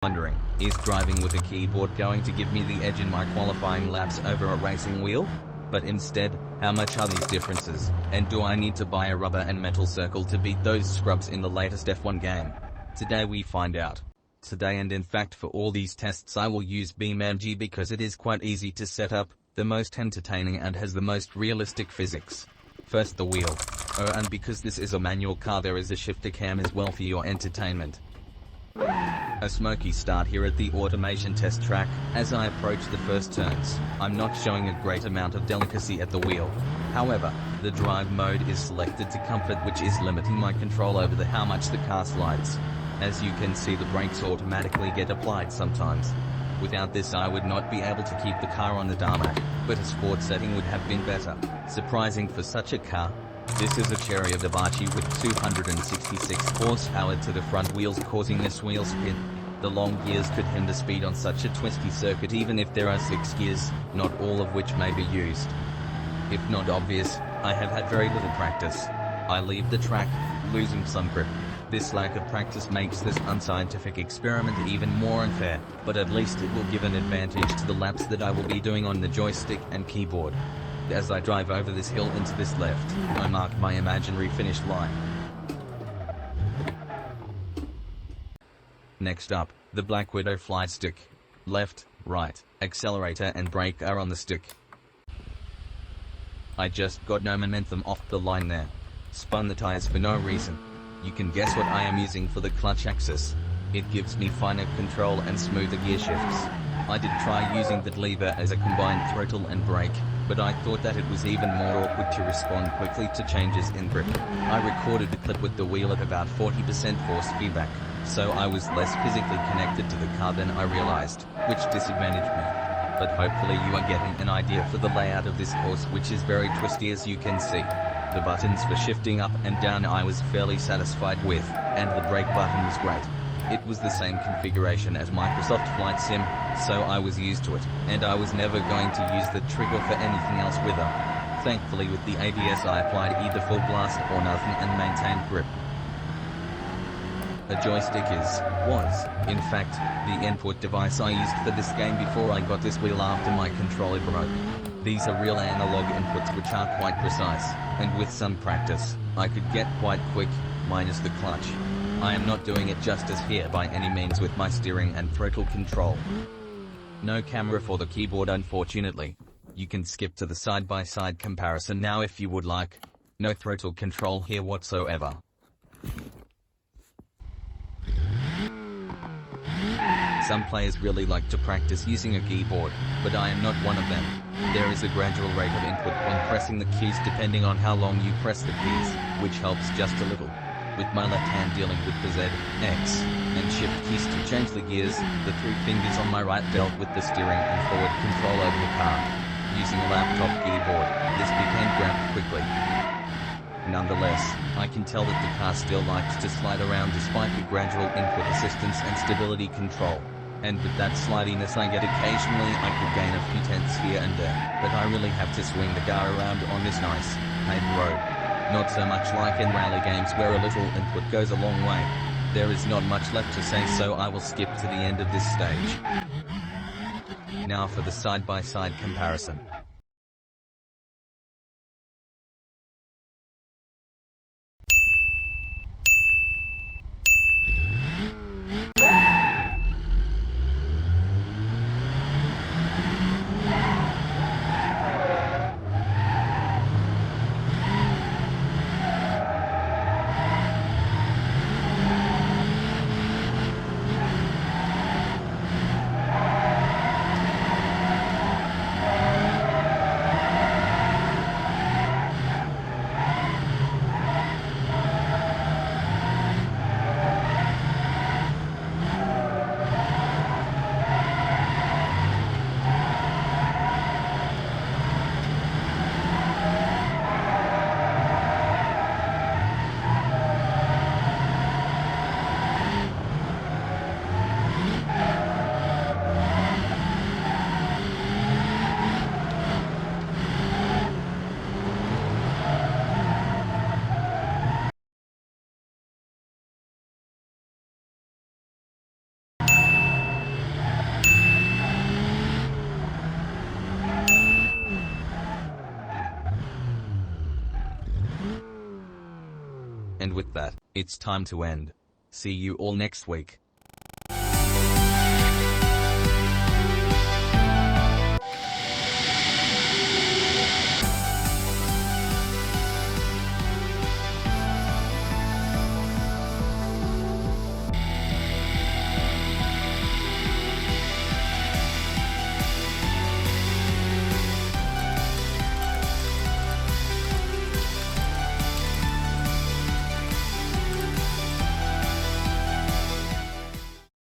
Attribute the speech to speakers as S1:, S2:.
S1: Wondering, is driving with a keyboard going to give me the edge in my qualifying laps over a racing wheel? But instead, how much are these differences, and do I need to buy a rubber and metal circle to beat those scrubs in the latest F1 game? Today we find out. Today, and in fact for all these tests, I will use BeamNG because it is quite easy to set up, the most entertaining, and has the most realistic physics. First, the wheel. Oh, and because this is a manual car, there is a shifter cam as well for your entertainment. A smoky start here at the automation test track. As I approach the first turns, I'm not showing a great amount of delicacy at the wheel. However, the drive mode is selected to comfort, which is limiting my control over how much the car slides. As you can see, the brakes automatically get applied sometimes. Without this, I would not be able to keep the car on the tarmac, but a sport setting would have been better. Surprising for such a car. This is a Cherry of Davachi with 266 horsepower to the front wheels, causing this wheel spin. The long gears could hinder speed on such a twisty circuit, even if there are 6 gears, not all of which may be used. If not obvious, I have had very little practice. I leave the track, losing some grip. This lack of practice makes this unscientific experiment even more unfair, but at least it will give an advantage to the laps that I will be doing on the joystick and keyboard. As I drive over this hill into this left, I mark my imaginary finish line. Next up, the Black Widow flight stick. Left, right, accelerator and brake are on the stick. I just got no momentum off the line there. Spun the tires for no reason. You can guess what I am using for the clutch axis. It gives me finer control and smoother gear shifts. I did try using that lever as a combined throttle and brake, but I thought that it was even more awkward to respond quickly to changes in grip. I recorded the clip with the wheel at about 40% force feedback, so I was less physically connected to the car than I realized, which disadvantaged me. But hopefully you are getting an idea for the layout of this course, which is very twisty, as you can see. The buttons for shifting up and down I was fairly satisfied with, and the brake button was great. It was the same configuration as Microsoft Flight Sim, so I was used to it, and I was never going to use the trigger for anything else with her. Thankfully with the ABS I applied either full blast or nothing and maintained grip. A joystick was, in fact, the input device I used for this game before I got this wheel after my controller broke. These are real analog inputs which are quite precise, and with some practice, I could get quite quick, minus the clutch. I am not doing it justice here by any means with my steering and throttle control. No camera for the keyboard, unfortunately. You can skip to the side-by-side comparison now if you would like. No throttle control here whatsoever. Some players really like to practice using a keyboard, but I am not one of them. There is a gradual rate of input when pressing the keys depending on how long you press the keys, which helps just a little. With my left hand dealing with the Z, X, and Shift keys to change the gears, the 3 fingers on my right dealt with the steering and forward control over the car. Using a laptop keyboard, this became grabbed quickly. Nonetheless, I can tell that the car still likes to slide around despite the gradual input assistance and stability control. And with that slidiness I get occasionally, I could gain a few tenths here and there, but I really have to swing the car around on this nice, paved road. Not so much like in rally games where a little input goes a long way. There is not much left to say, so I will skip to the end of this stage. Now for the side-by-side comparison. And with that, it's time to end. See you all next week.